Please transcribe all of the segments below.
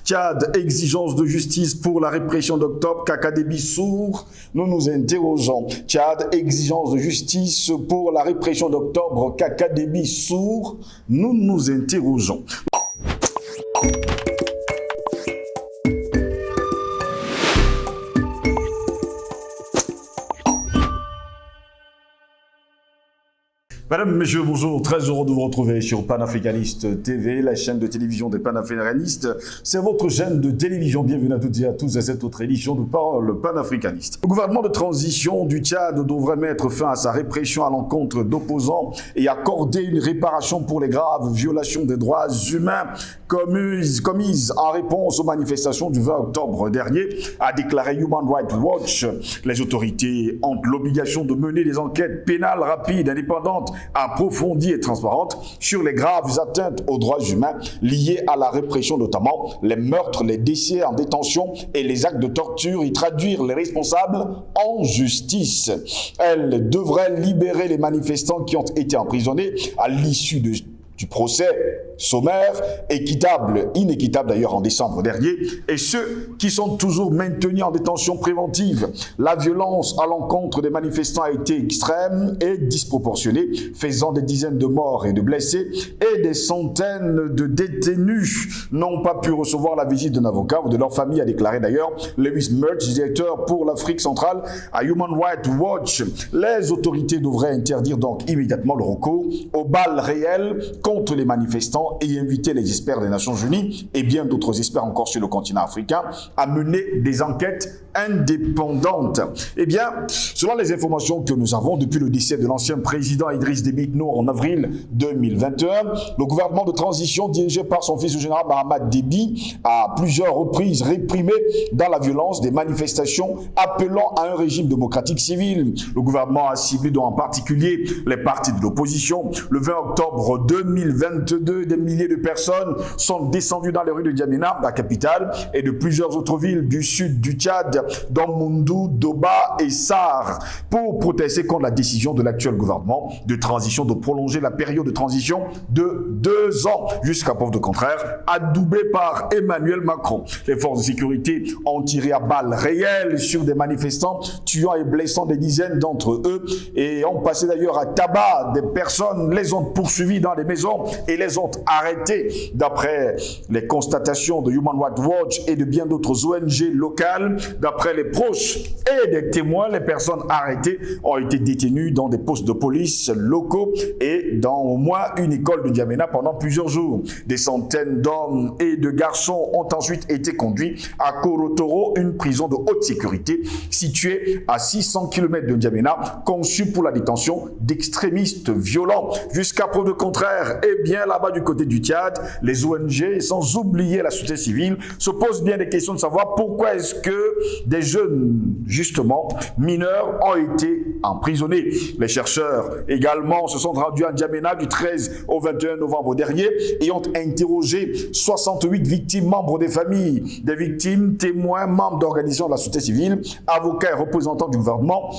Tchad, exigence de justice pour la répression d'octobre, Kakadébi sourd, nous nous interrogeons. Tchad, exigence de justice pour la répression d'octobre, Kakadébi sourd, nous nous interrogeons. Madame, messieurs, bonjour, très heureux de vous retrouver sur Panafricaniste TV, la chaîne de télévision des panafricanistes. C'est votre chaîne de télévision, bienvenue à toutes et à tous à cette autre édition de Parole panafricaniste. Le gouvernement de transition du Tchad devrait mettre fin à sa répression à l'encontre d'opposants et accorder une réparation pour les graves violations des droits humains commises en réponse aux manifestations du 20 octobre dernier, a déclaré Human Rights Watch. Les autorités ont l'obligation de mener des enquêtes pénales rapides, indépendantes, approfondie et transparente sur les graves atteintes aux droits humains liées à la répression, notamment les meurtres, les décès en détention et les actes de torture, y traduire les responsables en justice. Elle devrait libérer les manifestants qui ont été emprisonnés à l'issue du procès sommaire, inéquitable d'ailleurs en décembre dernier, et ceux qui sont toujours maintenus en détention préventive. La violence à l'encontre des manifestants a été extrême et disproportionnée, faisant des dizaines de morts et de blessés, et des centaines de détenus n'ont pas pu recevoir la visite d'un avocat ou de leur famille, a déclaré d'ailleurs Lewis Murch, directeur pour l'Afrique centrale à Human Rights Watch. Les autorités devraient interdire donc immédiatement le recours aux balles réelles contre les manifestants et inviter les experts des Nations Unies et bien d'autres experts encore sur le continent africain à mener des enquêtes indépendantes. Eh bien, selon les informations que nous avons depuis le décès de l'ancien président Idriss Déby Itno en avril 2021, le gouvernement de transition dirigé par son fils général Mahamat Déby a à plusieurs reprises réprimé dans la violence des manifestations appelant à un régime démocratique civil. Le gouvernement a ciblé en particulier les partis de l'opposition. Le 20 octobre 2022, des milliers de personnes sont descendues dans les rues de N'Djamena, la capitale, et de plusieurs autres villes du sud du Tchad, dont Moundou, Doba et Sar, pour protester contre la décision de l'actuel gouvernement de transition de prolonger la période de transition de 2 ans, jusqu'à preuve de contraire, adoubé par Emmanuel Macron. Les forces de sécurité ont tiré à balles réelles sur des manifestants, tuant et blessant des dizaines d'entre eux, et ont passé d'ailleurs à tabac des personnes, les ont poursuivis dans les maisons et les ont arrêtés. D'après les constatations de Human Rights Watch et de bien d'autres ONG locales, d'après les proches et des témoins, les personnes arrêtées ont été détenues dans des postes de police locaux et dans au moins une école de N'Djamena pendant plusieurs jours. Des centaines d'hommes et de garçons ont ensuite été conduits à Korotoro, une prison de haute sécurité située à 600 km de N'Djamena, conçue pour la détention d'extrémistes violents. Jusqu'à preuve de contraire, et bien là-bas du côté du Tchad, les ONG, sans oublier la société civile, se posent bien des questions de savoir pourquoi est-ce que des jeunes, justement, mineurs ont été emprisonnés. Les chercheurs également se sont rendus à N'Djamena du 13 au 21 novembre dernier et ont interrogé 68 victimes, membres des familles, des victimes, témoins, membres d'organisations de la société civile, avocats et représentants du gouvernement.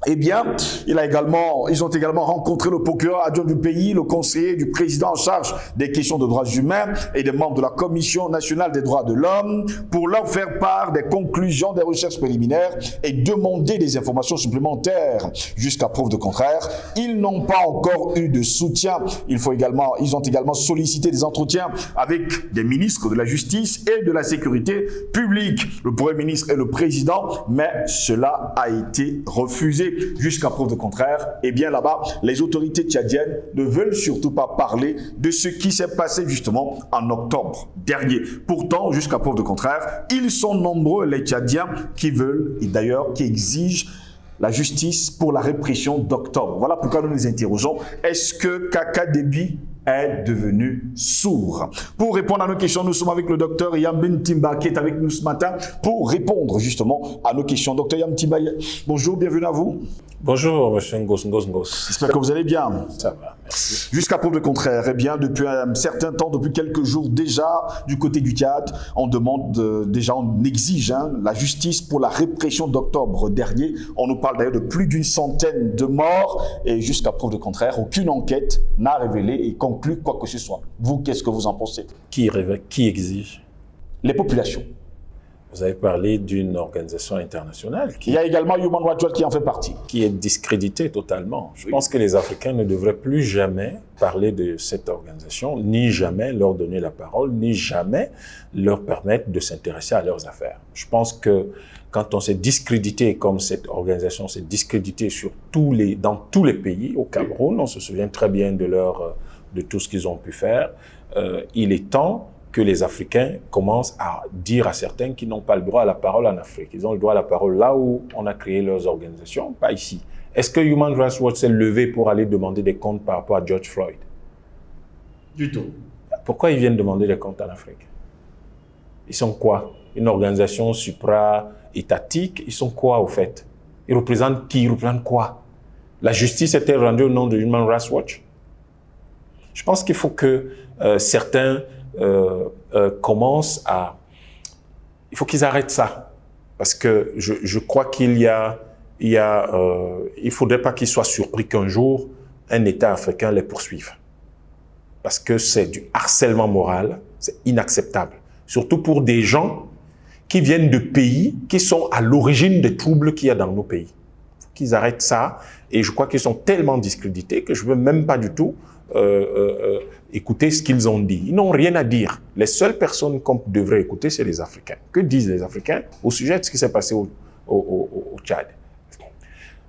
Eh bien, ils ont également rencontré le procureur adjoint du pays, le conseiller du président en charge des questions de droits humains et des membres de la Commission nationale des droits de l'homme pour leur faire part des conclusions des recherches préliminaires et demander des informations supplémentaires. Jusqu'à preuve de contraire, ils n'ont pas encore eu de soutien. Ils ont également sollicité des entretiens avec des ministres de la Justice et de la Sécurité publique, le Premier ministre et le Président, mais cela a été refusé. Jusqu'à preuve de contraire, eh bien là-bas, les autorités tchadiennes ne veulent surtout pas parler de ce qui s'est passé justement en octobre dernier. Pourtant, jusqu'à preuve de contraire, ils sont nombreux les Tchadiens qui veulent et d'ailleurs qui exigent la justice pour la répression d'octobre. Voilà pourquoi nous nous interrogeons. Est-ce que Kakadébi est devenu sourd? Pour répondre à nos questions, nous sommes avec le docteur Yambin Timba qui est avec nous ce matin pour répondre justement à nos questions. Docteur Yambin Timba, bonjour, bienvenue à vous. Bonjour, monsieur Ngos. J'espère que vous allez bien. Ça va, merci. Jusqu'à preuve de contraire, eh bien, depuis un certain temps, depuis quelques jours déjà, du côté du Tchad, on demande, on exige la justice pour la répression d'octobre dernier. On nous parle d'ailleurs de plus d'une centaine de morts et jusqu'à preuve de contraire, aucune enquête n'a révélé et conclu quoi que ce soit. Vous, qu'est-ce que vous en pensez? Qui exige? les populations. Vous avez parlé d'une organisation internationale Il y a également Human Rights Watch qui en fait partie. qui est discréditée totalement. Je pense que les Africains ne devraient plus jamais parler de cette organisation, ni jamais leur donner la parole, ni jamais leur permettre de s'intéresser à leurs affaires. Je pense que quand on s'est discrédité comme cette organisation s'est discréditée dans tous les pays, au Cameroun, on se souvient très bien de tout ce qu'ils ont pu faire, il est temps que les Africains commencent à dire à certains qu'ils n'ont pas le droit à la parole en Afrique. Ils ont le droit à la parole là où on a créé leurs organisations, pas ici. Est-ce que Human Rights Watch s'est levé pour aller demander des comptes par rapport à George Floyd? Du tout. Pourquoi ils viennent demander des comptes en Afrique? Ils sont quoi? Une organisation supra-étatique? Ils sont quoi au fait? Ils représentent qui? Ils représentent quoi? La justice était rendue au nom de Human Rights Watch? Je pense qu'il faut que certains commencent à... Il faut qu'ils arrêtent ça. Parce que je crois il faudrait pas qu'ils soient surpris qu'un jour, un État africain les poursuive. Parce que c'est du harcèlement moral, c'est inacceptable. Surtout pour des gens qui viennent de pays qui sont à l'origine des troubles qu'il y a dans nos pays. Il faut qu'ils arrêtent ça. Et je crois qu'ils sont tellement discrédités que je ne veux même pas du tout écouter ce qu'ils ont dit. Ils n'ont rien à dire. Les seules personnes qu'on devrait écouter, c'est les Africains. Que disent les Africains au sujet de ce qui s'est passé au Tchad?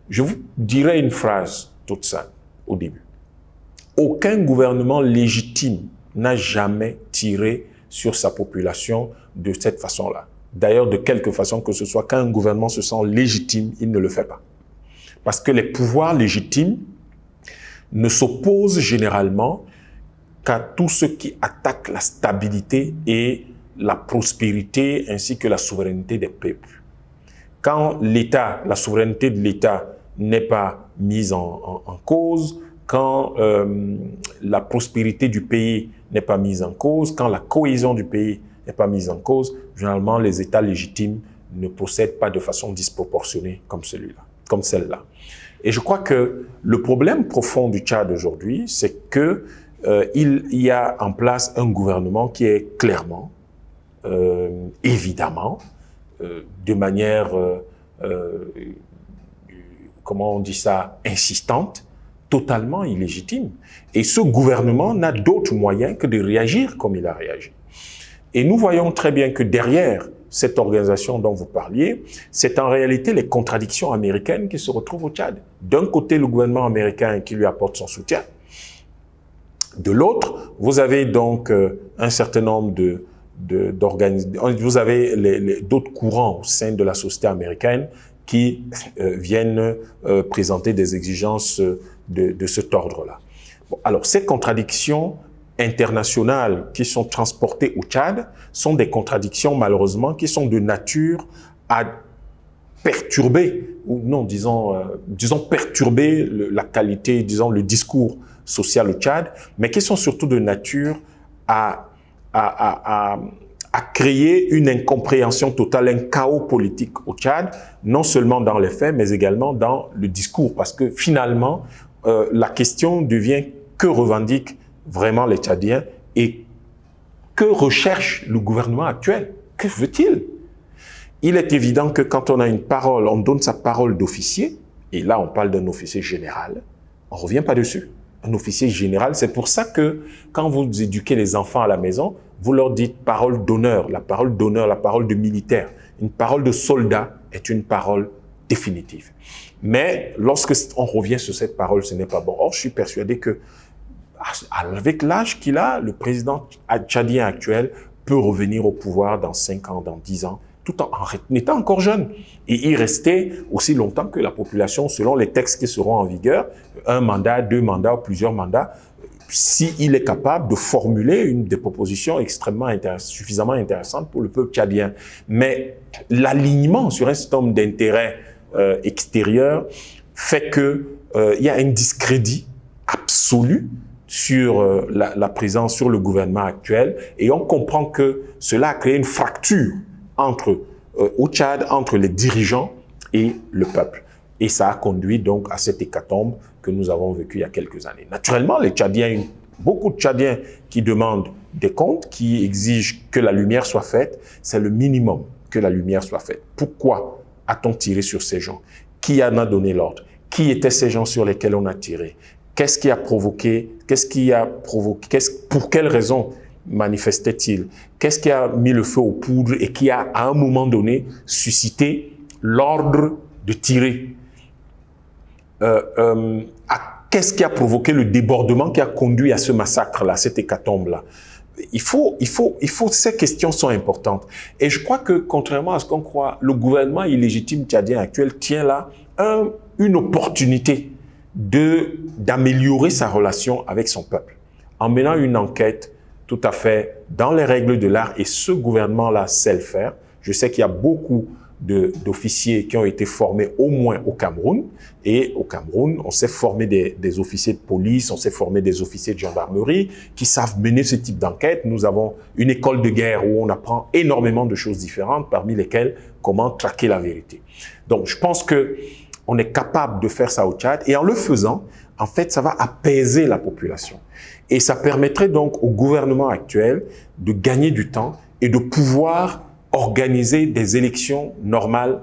Je vous dirai une phrase toute simple au début. Aucun gouvernement légitime n'a jamais tiré sur sa population de cette façon-là. D'ailleurs, de quelque façon que ce soit, quand un gouvernement se sent légitime, il ne le fait pas. Parce que les pouvoirs légitimes ne s'opposent généralement qu'à tout ce qui attaque la stabilité et la prospérité ainsi que la souveraineté des peuples. Quand la souveraineté de l'État n'est pas mise en cause, quand la prospérité du pays n'est pas mise en cause, quand la cohésion du pays n'est pas mise en cause, généralement les États légitimes ne procèdent pas de façon disproportionnée comme celle-là. Et je crois que le problème profond du Tchad aujourd'hui, c'est que il y a en place un gouvernement qui est clairement, évidemment, de manière, comment on dit ça, insistante, totalement illégitime. Et ce gouvernement n'a d'autre moyen que de réagir comme il a réagi. Et nous voyons très bien que derrière cette organisation dont vous parliez, c'est en réalité les contradictions américaines qui se retrouvent au Tchad. D'un côté, le gouvernement américain qui lui apporte son soutien. De l'autre, vous avez donc un certain nombre vous avez d'autres courants au sein de la société américaine qui viennent présenter des exigences de cet ordre-là. Bon, alors, ces contradictions internationales qui sont transportées au Tchad sont des contradictions, malheureusement, qui sont de nature à perturber, ou non, disons perturber la qualité, disons, le discours social au Tchad, mais qui sont surtout de nature à créer une incompréhension totale, un chaos politique au Tchad, non seulement dans les faits, mais également dans le discours. Parce que finalement, la question devient que revendiquent vraiment les Tchadiens et que recherche le gouvernement actuel? Que veut-il? Il est évident que quand on a une parole, on donne sa parole d'officier, et là on parle d'un officier général, on ne revient pas dessus. Un officier général, c'est pour ça que quand vous éduquez les enfants à la maison, vous leur dites parole d'honneur, la parole de militaire. Une parole de soldat est une parole définitive. Mais lorsque on revient sur cette parole, ce n'est pas bon. Or, je suis persuadé que avec l'âge qu'il a, le président tchadien actuel peut revenir au pouvoir dans 5 ans, dans 10 ans, tout en étant encore jeune. Et y rester aussi longtemps que la population, selon les textes qui seront en vigueur, 1 mandat, 2 mandats ou plusieurs mandats, s'il est capable de formuler des propositions suffisamment intéressantes pour le peuple tchadien. Mais l'alignement sur un certain nombre d'intérêts extérieurs fait que il y a un discrédit absolu sur la présence, sur le gouvernement actuel, et on comprend que cela a créé une fracture au Tchad, entre les dirigeants et le peuple. Et ça a conduit donc à cette hécatombe que nous avons vécue il y a quelques années. Naturellement, beaucoup de Tchadiens qui demandent des comptes, qui exige que la lumière soit faite. C'est le minimum que la lumière soit faite. Pourquoi a-t-on tiré sur ces gens? Qui en a donné l'ordre? Qui étaient ces gens sur lesquels on a tiré? Qu'est-ce qui a provoqué? Pour quelles raisons manifestait-il? Qu'est-ce qui a mis le feu aux poudres et qui a, à un moment donné, suscité l'ordre de tirer? Qu'est-ce qui a provoqué le débordement qui a conduit à ce massacre-là, cette hécatombe-là? Ces questions sont importantes. Et je crois que, contrairement à ce qu'on croit, le gouvernement illégitime tchadien actuel tient là une opportunité d'améliorer sa relation avec son peuple, en menant une enquête tout à fait dans les règles de l'art, et ce gouvernement-là sait le faire. Je sais qu'il y a beaucoup d'officiers qui ont été formés au moins au Cameroun, et au Cameroun, on s'est formé des officiers de police, on s'est formé des officiers de gendarmerie qui savent mener ce type d'enquête. Nous avons une école de guerre où on apprend énormément de choses différentes, parmi lesquelles comment traquer la vérité. Donc, je pense que on est capable de faire ça au Tchad, et en le faisant, en fait, ça va apaiser la population. Et ça permettrait donc au gouvernement actuel de gagner du temps et de pouvoir organiser des élections normales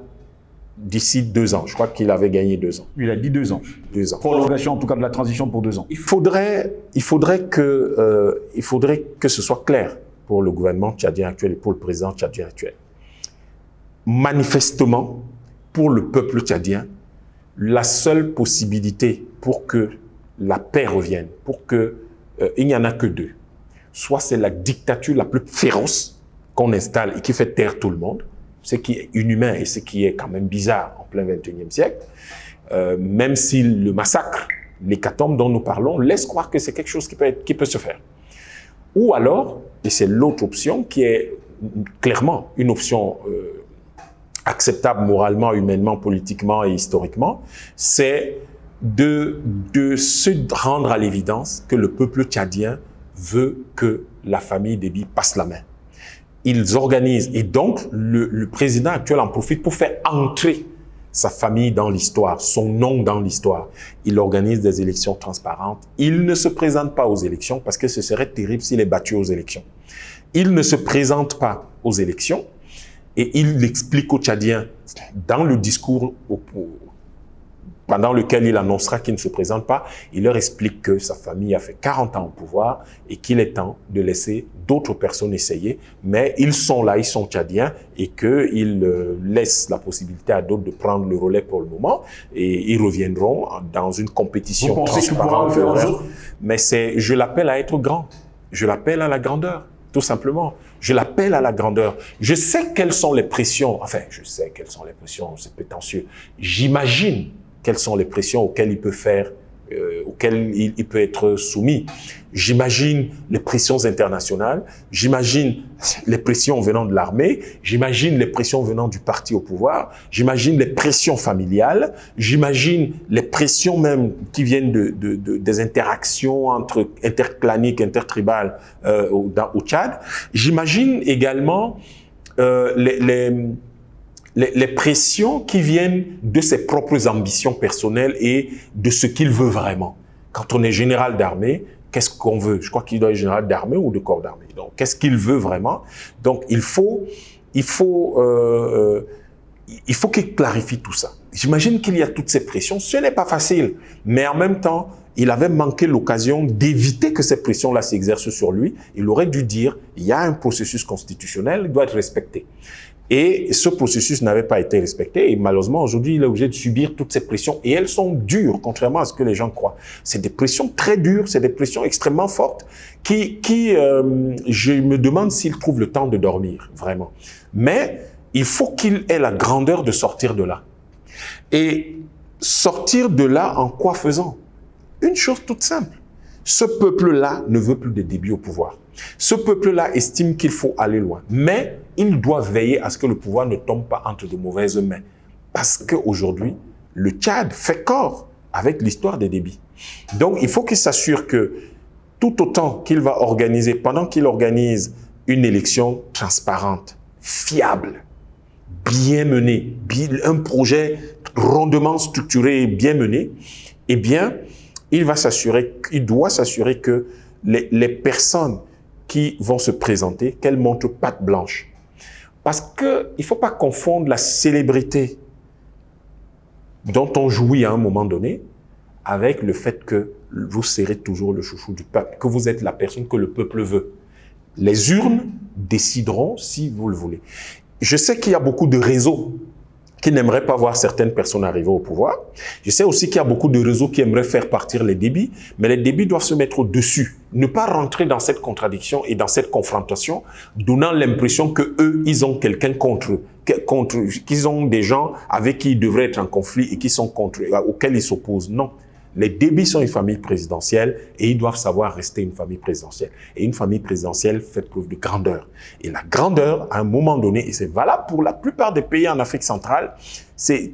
d'ici 2 ans. Je crois qu'il avait gagné 2 ans. Il a dit 2 ans. 2 ans. Prolongation, en tout cas, de la transition pour 2 ans. Il faudrait que ce soit clair pour le gouvernement tchadien actuel et pour le président tchadien actuel. Manifestement, pour le peuple tchadien, la seule possibilité pour que la paix revienne, pour que il n'y en a que 2. Soit c'est la dictature la plus féroce qu'on installe et qui fait taire tout le monde, ce qui est inhumain et ce qui est quand même bizarre en plein 21e siècle, même si le massacre, l'hécatombe dont nous parlons, laisse croire que c'est quelque chose qui peut se faire. Ou alors, et c'est l'autre option qui est clairement une option acceptable moralement, humainement, politiquement et historiquement, c'est de se rendre à l'évidence que le peuple tchadien veut que la famille Déby passe la main. Ils organisent, et donc le président actuel en profite pour faire entrer sa famille dans l'histoire, son nom dans l'histoire. Il organise des élections transparentes. Il ne se présente pas aux élections parce que ce serait terrible s'il est battu aux élections. Il ne se présente pas aux élections et il explique aux Tchadiens dans le discours pendant lequel il annoncera qu'il ne se présente pas, il leur explique que sa famille a fait 40 ans au pouvoir et qu'il est temps de laisser d'autres personnes essayer. Mais ils sont là, ils sont tchadiens, et qu'ils laissent la possibilité à d'autres de prendre le relais pour le moment, et ils reviendront dans une compétition transparente. Mais je l'appelle à être grand. Je l'appelle à la grandeur, tout simplement. Je l'appelle à la grandeur. Je sais quelles sont les pressions, c'est prétentieux. J'imagine quelles sont les pressions auxquelles il peut être soumis. J'imagine les pressions internationales, j'imagine les pressions venant de l'armée, j'imagine les pressions venant du parti au pouvoir, j'imagine les pressions familiales, j'imagine les pressions même qui viennent des interactions interclaniques, intertribales au Tchad. J'imagine également les pressions qui viennent de ses propres ambitions personnelles et de ce qu'il veut vraiment. Quand on est général d'armée, qu'est-ce qu'on veut? Je crois qu'il doit être général d'armée ou de corps d'armée. Donc, qu'est-ce qu'il veut vraiment? Donc, il faut qu'il clarifie tout ça. J'imagine qu'il y a toutes ces pressions. Ce n'est pas facile, mais en même temps, il avait manqué l'occasion d'éviter que ces pressions-là s'exercent sur lui. Il aurait dû dire, il y a un processus constitutionnel, il doit être respecté. Et ce processus n'avait pas été respecté, et malheureusement, aujourd'hui, il est obligé de subir toutes ces pressions, et elles sont dures, contrairement à ce que les gens croient. C'est des pressions très dures, c'est des pressions extrêmement fortes, je me demande s'il trouve le temps de dormir, vraiment. Mais il faut qu'il ait la grandeur de sortir de là. Et sortir de là en quoi faisant? Une chose toute simple. Ce peuple-là ne veut plus de Déby au pouvoir. Ce peuple-là estime qu'il faut aller loin. Mais il doit veiller à ce que le pouvoir ne tombe pas entre de mauvaises mains. Parce qu'aujourd'hui, le Tchad fait corps avec l'histoire des Déby. Donc, il faut qu'il s'assure que tout autant qu'il va organiser, pendant qu'il organise une élection transparente, fiable, bien menée, un projet rondement structuré et bien mené, il doit s'assurer que les personnes qui vont se présenter, qu'elles montrent patte blanche. Parce qu'il ne faut pas confondre la célébrité dont on jouit à un moment donné avec le fait que vous serez toujours le chouchou du peuple, que vous êtes la personne que le peuple veut. Les urnes décideront si vous le voulez. Je sais qu'il y a beaucoup de réseaux qui n'aimeraient pas voir certaines personnes arriver au pouvoir. Je sais aussi qu'il y a beaucoup de réseaux qui aimeraient faire partir les débits, mais les débits doivent se mettre au-dessus. Ne pas rentrer dans cette contradiction et dans cette confrontation, donnant l'impression que eux, ils ont quelqu'un contre eux, qu'ils ont des gens avec qui ils devraient être en conflit et qui sont contre eux, auxquels ils s'opposent. Non. Les débits sont une famille présidentielle et ils doivent savoir rester une famille présidentielle. Et une famille présidentielle fait preuve de grandeur. Et la grandeur, à un moment donné, et c'est valable pour la plupart des pays en Afrique centrale, c'est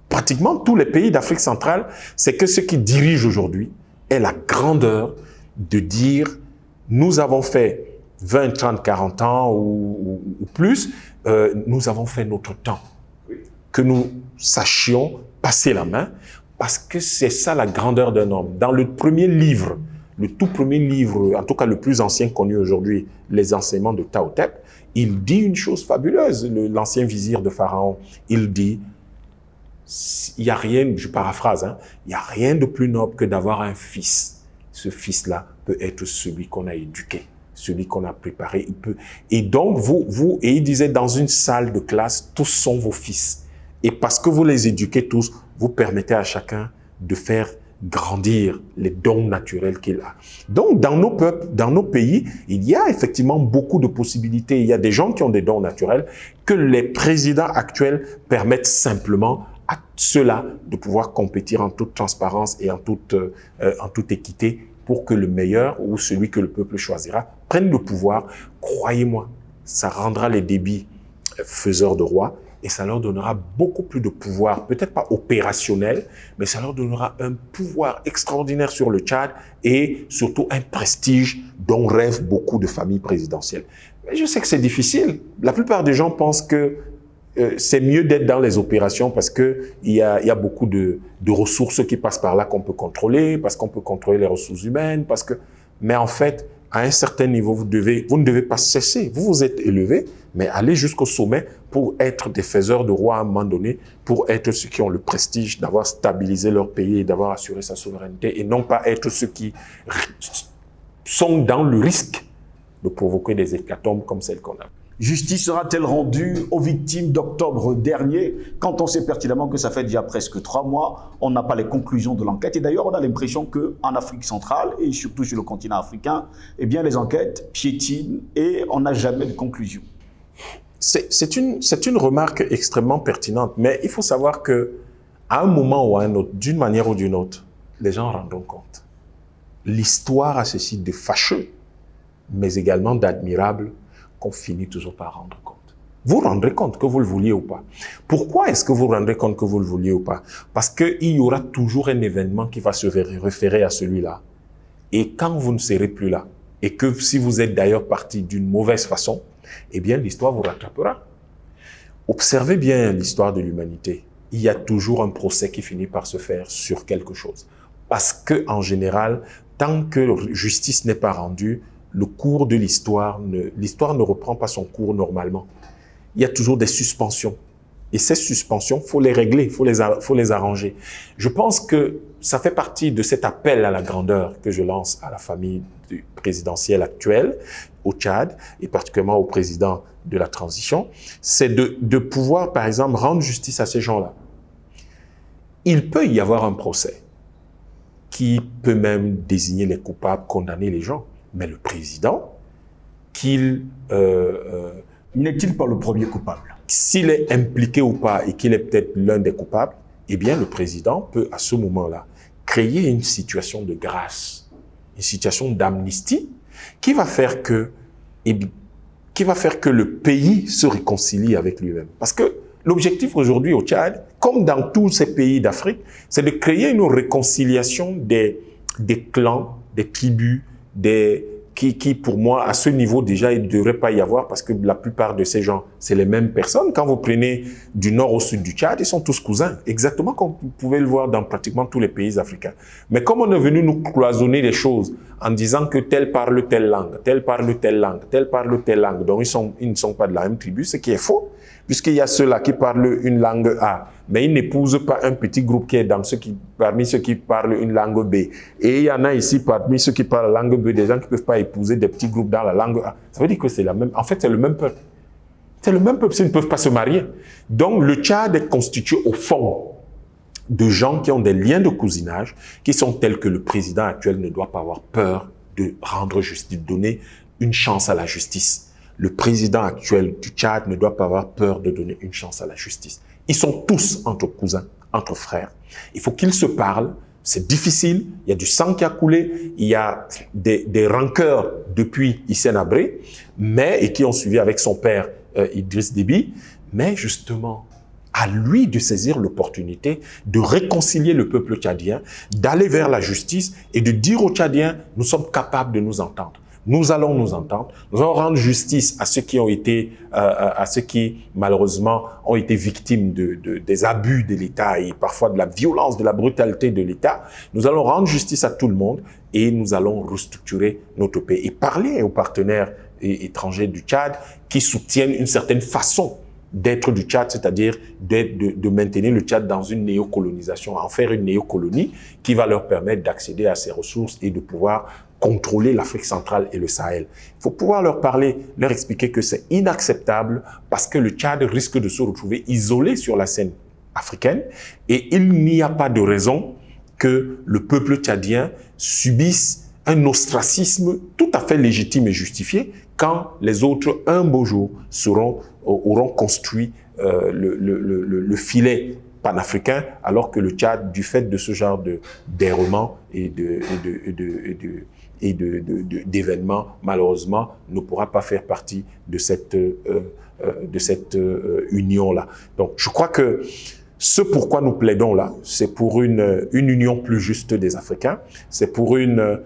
pratiquement tous les pays d'Afrique centrale, c'est que ce qui dirige aujourd'hui est la grandeur de dire nous avons fait 20, 30, 40 ans ou plus, nous avons fait notre temps. Que nous sachions passer la main. Parce que c'est ça la grandeur d'un homme. Dans le premier livre, le tout premier livre, en tout cas le plus ancien connu aujourd'hui, les enseignements de Taotep, il dit une chose fabuleuse, l'ancien vizir de Pharaon. Il dit, il n'y a rien, je paraphrase, hein, il n'y a rien de plus noble que d'avoir un fils. Ce fils-là peut être celui qu'on a éduqué, celui qu'on a préparé. Il peut. Et donc, et il disait, dans une salle de classe, tous sont vos fils. Et parce que vous les éduquez tous, vous permettez à chacun de faire grandir les dons naturels qu'il a. Donc, dans nos peuples, dans nos pays, il y a effectivement beaucoup de possibilités. Il y a des gens qui ont des dons naturels que les présidents actuels permettent simplement à ceux-là de pouvoir compétir en toute transparence et en toute équité pour que le meilleur ou celui que le peuple choisira prenne le pouvoir. Croyez-moi, ça rendra les débits faiseurs de rois. Et ça leur donnera beaucoup plus de pouvoir, peut-être pas opérationnel, mais ça leur donnera un pouvoir extraordinaire sur le Tchad et surtout un prestige dont rêvent beaucoup de familles présidentielles. Mais je sais que c'est difficile. La plupart des gens pensent que c'est mieux d'être dans les opérations parce qu'il y a beaucoup de ressources qui passent par là qu'on peut contrôler, parce qu'on peut contrôler les ressources humaines, mais en fait, à un certain niveau, vous ne devez pas cesser. Vous vous êtes élevé, mais allez jusqu'au sommet pour être des faiseurs de rois à un moment donné, pour être ceux qui ont le prestige d'avoir stabilisé leur pays et d'avoir assuré sa souveraineté, et non pas être ceux qui sont dans le risque de provoquer des hécatombes comme celle qu'on a. Justice sera-t-elle rendue aux victimes d'octobre dernier, quand on sait pertinemment que ça fait déjà presque 3 mois, on n'a pas les conclusions de l'enquête. Et d'ailleurs, on a l'impression qu'en Afrique centrale, et surtout sur le continent africain, eh bien, les enquêtes piétinent et on n'a jamais de conclusion. C'est une remarque extrêmement pertinente, mais il faut savoir que à un moment ou à un autre, d'une manière ou d'une autre, les gens rendront compte. L'histoire a ceci de fâcheux, mais également d'admirable, qu'on finit toujours par rendre compte. Vous rendrez compte que vous le vouliez ou pas. Pourquoi est-ce que vous rendrez compte que vous le vouliez ou pas? Parce qu'il y aura toujours un événement qui va se référer à celui-là. Et quand vous ne serez plus là, et que si vous êtes d'ailleurs parti d'une mauvaise façon, eh bien l'histoire vous rattrapera. Observez bien l'histoire de l'humanité. Il y a toujours un procès qui finit par se faire sur quelque chose. Parce que, en général, tant que justice n'est pas rendue, le cours de l'histoire ne reprend pas son cours normalement. Il y a toujours des suspensions. Et ces suspensions, faut les régler, faut les arranger. Je pense que ça fait partie de cet appel à la grandeur que je lance à la famille présidentielle actuelle, au Tchad, et particulièrement au président de la transition, c'est de pouvoir, par exemple, rendre justice à ces gens-là. Il peut y avoir un procès qui peut même désigner les coupables, condamner les gens. Mais le président, n'est-il pas le premier coupable? S'il est impliqué ou pas et qu'il est peut-être l'un des coupables, eh bien le président peut à ce moment-là créer une situation de grâce, une situation d'amnistie qui va faire que le pays se réconcilie avec lui-même. Parce que l'objectif aujourd'hui au Tchad, comme dans tous ces pays d'Afrique, c'est de créer une réconciliation des clans, des tribus, qui pour moi, à ce niveau déjà, il ne devrait pas y avoir parce que la plupart de ces gens, c'est les mêmes personnes. Quand vous prenez du nord au sud du Tchad, ils sont tous cousins, exactement comme vous pouvez le voir dans pratiquement tous les pays africains. Mais comme on est venu nous cloisonner les choses en disant que tel parle telle langue, tel parle telle langue, tel parle telle langue. Donc, ils ne sont pas de la même tribu, ce qui est faux, puisqu'il y a ceux-là qui parlent une langue A, mais ils n'épousent pas un petit groupe qui est parmi ceux qui parlent une langue B. Et il y en a ici, parmi ceux qui parlent la langue B, des gens qui ne peuvent pas épouser des petits groupes dans la langue A. Ça veut dire que c'est la même, en fait, c'est le même peuple. C'est le même peuple, ils ne peuvent pas se marier. Donc, le Tchad est constitué au fond de gens qui ont des liens de cousinage, qui sont tels que le président actuel ne doit pas avoir peur de rendre justice, de donner une chance à la justice. Le président actuel du Tchad ne doit pas avoir peur de donner une chance à la justice. Ils sont tous entre cousins, entre frères. Il faut qu'ils se parlent. C'est difficile. Il y a du sang qui a coulé. Il y a des rancœurs depuis Hissène Habré, et qui ont suivi avec son père Idriss Déby. Mais justement, à lui de saisir l'opportunité de réconcilier le peuple tchadien, d'aller vers la justice et de dire aux Tchadiens, nous sommes capables de nous entendre. Nous allons nous entendre. Nous allons rendre justice à ceux qui ont été, à ceux qui malheureusement ont été victimes des abus de l'État et parfois de la violence, de la brutalité de l'État. Nous allons rendre justice à tout le monde et nous allons restructurer notre pays et parler aux partenaires étrangers du Tchad qui soutiennent une certaine façon d'être du Tchad, c'est-à-dire de maintenir le Tchad dans une néocolonisation, en faire une néocolonie qui va leur permettre d'accéder à ses ressources et de pouvoir contrôler l'Afrique centrale et le Sahel. Il faut pouvoir leur parler, leur expliquer que c'est inacceptable parce que le Tchad risque de se retrouver isolé sur la scène africaine et il n'y a pas de raison que le peuple tchadien subisse un ostracisme tout à fait légitime et justifié quand les autres, un beau jour, auront construit le filet panafricain, alors que le Tchad, du fait de ce genre d'errements et d'événements, malheureusement, ne pourra pas faire partie de cette union-là. Donc, je crois que ce pourquoi nous plaidons là, c'est pour une union plus juste des Africains, c'est pour une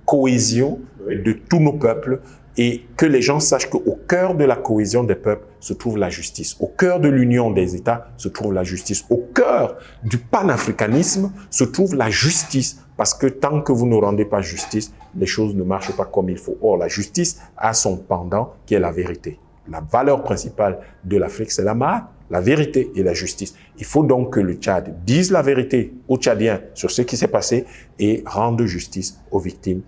cohésion de tous nos peuples et que les gens sachent qu'au cœur de la cohésion des peuples se trouve la justice. Au cœur de l'union des États se trouve la justice. Au cœur du panafricanisme se trouve la justice. Parce que tant que vous ne rendez pas justice, les choses ne marchent pas comme il faut. Or, la justice a son pendant qui est la vérité. La valeur principale de l'Afrique, c'est la vérité et la justice. Il faut donc que le Tchad dise la vérité aux Tchadiens sur ce qui s'est passé et rende justice aux victimes.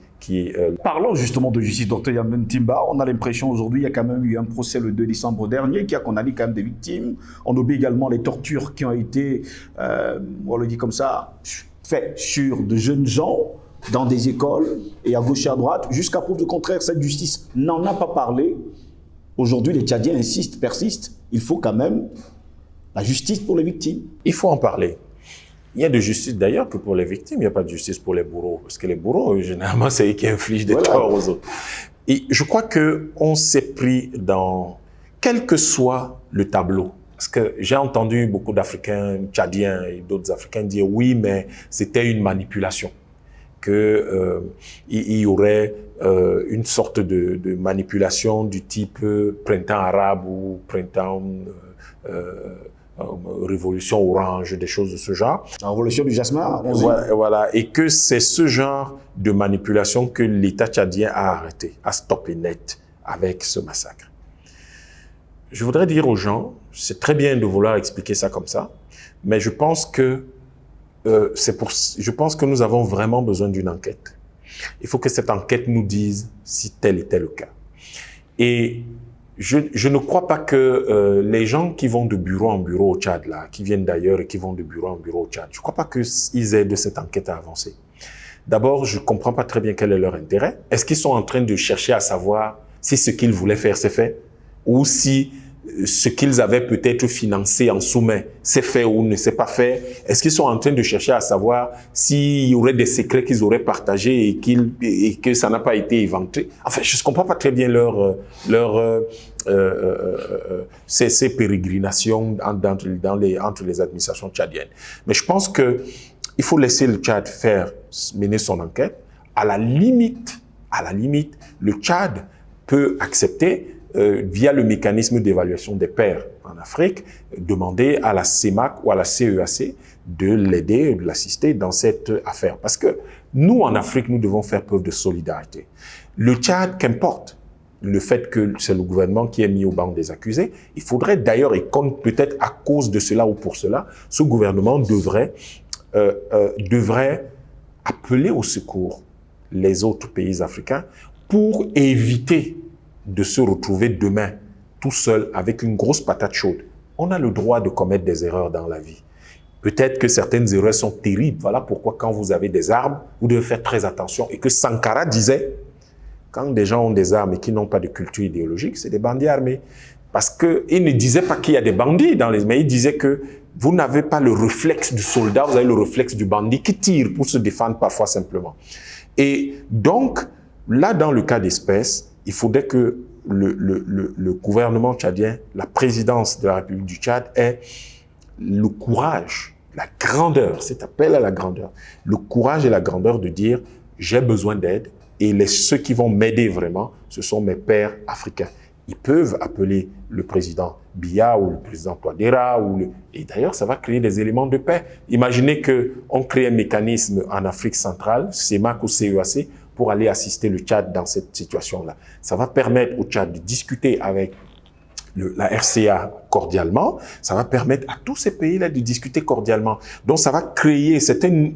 Parlons justement de justice, Dr Yamin Timba. On a l'impression aujourd'hui, il y a quand même eu un procès le 2 décembre dernier qui a condamné quand même des victimes. On oublie également les tortures qui ont été, on le dit comme ça, faites sur de jeunes gens dans des écoles et à gauche et à droite. Jusqu'à preuve du contraire, cette justice n'en a pas parlé. Aujourd'hui, les Tchadiens insistent, persistent. Il faut quand même la justice pour les victimes. Il faut en parler. Il y a de justice d'ailleurs que pour les victimes, il n'y a pas de justice pour les bourreaux. Parce que les bourreaux, généralement, c'est eux qui infligent des torts aux autres. Et je crois qu'on s'est pris dans, quel que soit le tableau. Parce que j'ai entendu beaucoup d'Africains, Tchadiens et d'autres Africains dire oui, mais c'était une manipulation. Que il y aurait une sorte de manipulation du type printemps arabe ou printemps révolution orange, des choses de ce genre. La révolution du jasmin. Voilà, et que c'est ce genre de manipulation que l'État tchadien a arrêté, a stoppé net avec ce massacre. Je voudrais dire aux gens, c'est très bien de vouloir expliquer ça comme ça, mais je pense que je pense que nous avons vraiment besoin d'une enquête. Il faut que cette enquête nous dise si tel était le cas. Et je ne crois pas que les gens qui vont de bureau en bureau au Tchad, là, qui viennent d'ailleurs et qui vont de bureau en bureau au Tchad, je ne crois pas qu'ils aident cette enquête à avancer. D'abord, je ne comprends pas très bien quel est leur intérêt. Est-ce qu'ils sont en train de chercher à savoir si ce qu'ils voulaient faire s'est fait, ou si ce qu'ils avaient peut-être financé en sous-main s'est fait ou ne s'est pas fait? Est-ce qu'ils sont en train de chercher à savoir s'il y aurait des secrets qu'ils auraient partagés et que ça n'a pas été éventré? Enfin, je ne comprends pas très bien ces pérégrinations entre les administrations tchadiennes. Mais je pense que il faut laisser le Tchad mener son enquête. À la limite, le Tchad peut accepter via le mécanisme d'évaluation des pairs en Afrique, demander à la CEMAC ou à la CEAC de l'aider, de l'assister dans cette affaire. Parce que Nous, en Afrique, nous devons faire preuve de solidarité. Le Tchad, qu'importe le fait que c'est le gouvernement qui est mis au banc des accusés, il faudrait d'ailleurs, et peut-être à cause de cela ou pour cela, ce gouvernement devrait appeler au secours les autres pays africains pour éviter de se retrouver demain tout seul avec une grosse patate chaude. On a le droit de commettre des erreurs dans la vie. Peut-être que certaines erreurs sont terribles. Voilà pourquoi quand vous avez des armes, vous devez faire très attention. Et que Sankara disait, quand des gens ont des armes et qui n'ont pas de culture idéologique, c'est des bandits armés. Parce qu'il ne disait pas qu'il y a des bandits mais il disait que vous n'avez pas le réflexe du soldat, vous avez le réflexe du bandit qui tire pour se défendre parfois simplement. Et donc, là, dans le cas d'espèce, il faudrait que le gouvernement tchadien, la présidence de la République du Tchad ait le courage, la grandeur, cet appel à la grandeur, le courage et la grandeur de dire « j'ai besoin d'aide » et ceux qui vont m'aider vraiment, ce sont mes pairs africains. Ils peuvent appeler le président Biya ou le président Touadéra, et d'ailleurs, ça va créer des éléments de paix. Imaginez qu'on crée un mécanisme en Afrique centrale, CEMAC ou CEAC, pour aller assister le Tchad dans cette situation-là. Ça va permettre au Tchad de discuter avec la RCA cordialement, ça va permettre à tous ces pays-là de discuter cordialement. Donc, ça va créer, c'est une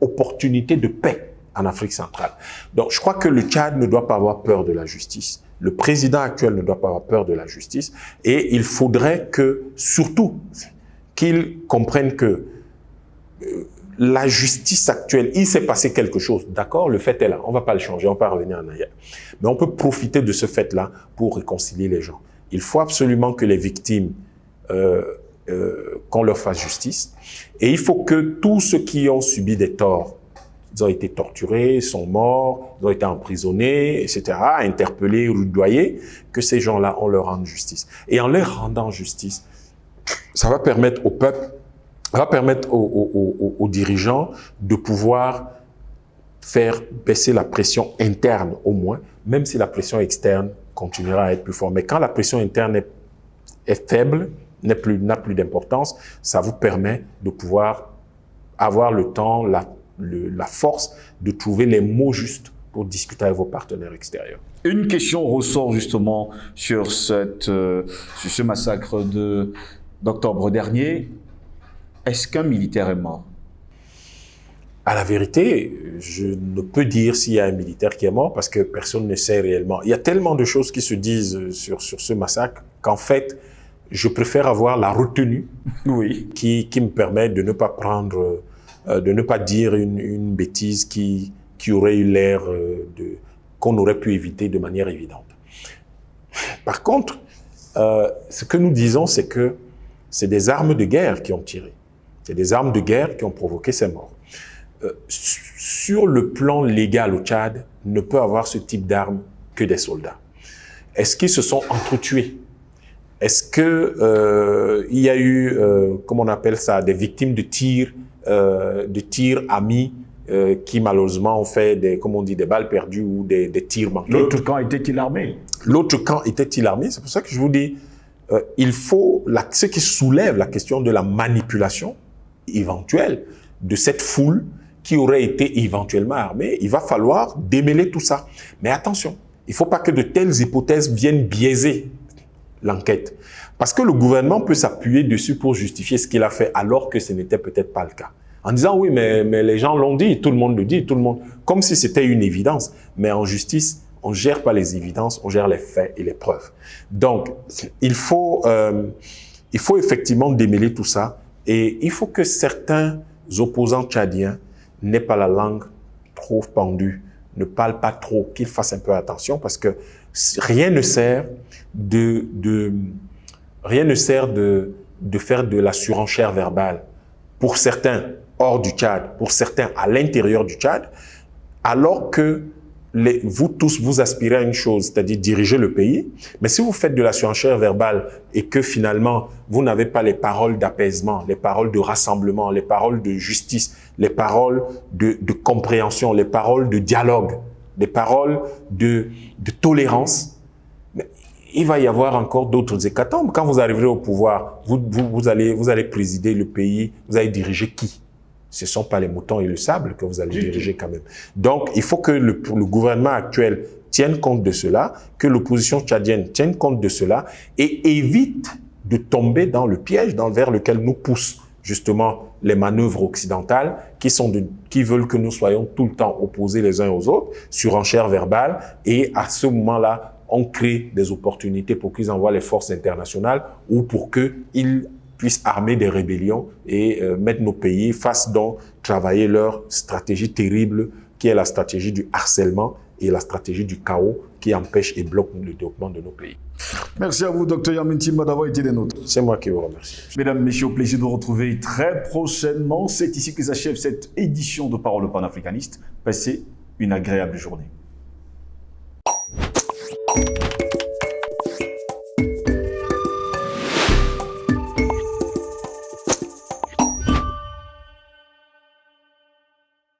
opportunité de paix en Afrique centrale. Donc, je crois que le Tchad ne doit pas avoir peur de la justice. Le président actuel ne doit pas avoir peur de la justice. Et il faudrait surtout, qu'il comprenne que la justice actuelle, il s'est passé quelque chose. D'accord, le fait est là. On ne va pas le changer, on ne va pas revenir en arrière. Mais on peut profiter de ce fait-là pour réconcilier les gens. Il faut absolument que les victimes, qu'on leur fasse justice. Et il faut que tous ceux qui ont subi des torts, ils ont été torturés, sont morts, ils ont été emprisonnés, etc., interpellés, rudoyés, que ces gens-là, on leur rende justice. Et en leur rendant justice, ça va permettre au peuple, ça va permettre aux dirigeants de pouvoir faire baisser la pression interne au moins, même si la pression externe continuera à être plus forte. Mais quand la pression interne est faible, n'a plus d'importance, ça vous permet de pouvoir avoir le temps, la force de trouver les mots justes pour discuter avec vos partenaires extérieurs. Une question ressort justement sur ce massacre d'octobre dernier. Est-ce qu'un militaire est mort? À la vérité, je ne peux dire s'il y a un militaire qui est mort parce que personne ne sait réellement. Il y a tellement de choses qui se disent sur ce massacre qu'en fait, je préfère avoir la retenue qui me permet de ne pas prendre, de ne pas dire une bêtise qui aurait eu l'air qu'on aurait pu éviter de manière évidente. Par contre, ce que nous disons, c'est que c'est des armes de guerre qui ont tiré. C'est des armes de guerre qui ont provoqué ces morts. Sur le plan légal au Tchad, ne peut avoir ce type d'armes que des soldats. Est-ce qu'ils se sont entretués? Est-ce que il y a eu, comment on appelle ça, des victimes de tirs amis qui malheureusement ont fait des balles perdues ou des tirs manqués? L'autre camp était-il armé? L'autre camp était-il armé? C'est pour ça que je vous dis, il faut ce qui soulève la question de la manipulation éventuelle de cette foule qui aurait été éventuellement armée. Il va falloir démêler tout ça. Mais attention, il ne faut pas que de telles hypothèses viennent biaiser l'enquête. Parce que le gouvernement peut s'appuyer dessus pour justifier ce qu'il a fait alors que ce n'était peut-être pas le cas. En disant oui, mais les gens l'ont dit, tout le monde le dit, comme si c'était une évidence. Mais en justice, on ne gère pas les évidences, on gère les faits et les preuves. Donc, il faut effectivement démêler tout ça. Et il faut que certains opposants tchadiens n'aient pas la langue trop pendue, ne parlent pas trop, qu'ils fassent un peu attention parce que rien ne sert de faire de la surenchère verbale pour certains hors du Tchad, pour certains à l'intérieur du Tchad, alors que vous tous, vous aspirez à une chose, c'est-à-dire diriger le pays. Mais si vous faites de la surenchère verbale et que finalement, vous n'avez pas les paroles d'apaisement, les paroles de rassemblement, les paroles de justice, les paroles de compréhension, les paroles de dialogue, les paroles de tolérance, il va y avoir encore d'autres hécatombes. Quand vous arriverez au pouvoir, vous allez présider le pays, vous allez diriger qui? ce ne sont pas les moutons et le sable que vous allez diriger quand même. Donc, il faut que le gouvernement actuel tienne compte de cela, que l'opposition tchadienne tienne compte de cela et évite de tomber dans le piège vers lequel nous poussent justement les manœuvres occidentales qui veulent que nous soyons tout le temps opposés les uns aux autres, surenchère verbale, et à ce moment-là, on crée des opportunités pour qu'ils envoient les forces internationales ou pour qu'ils puissent armer des rébellions et mettre nos pays face donc travailler leur stratégie terrible qui est la stratégie du harcèlement et la stratégie du chaos qui empêche et bloque le développement de nos pays. Merci à vous, Dr Yamin Timba, d'avoir été des nôtres. C'est moi qui vous remercie. Mesdames, Messieurs, au plaisir de vous retrouver très prochainement. C'est ici que s'achève cette édition de Parole panafricaniste. Passez une agréable journée.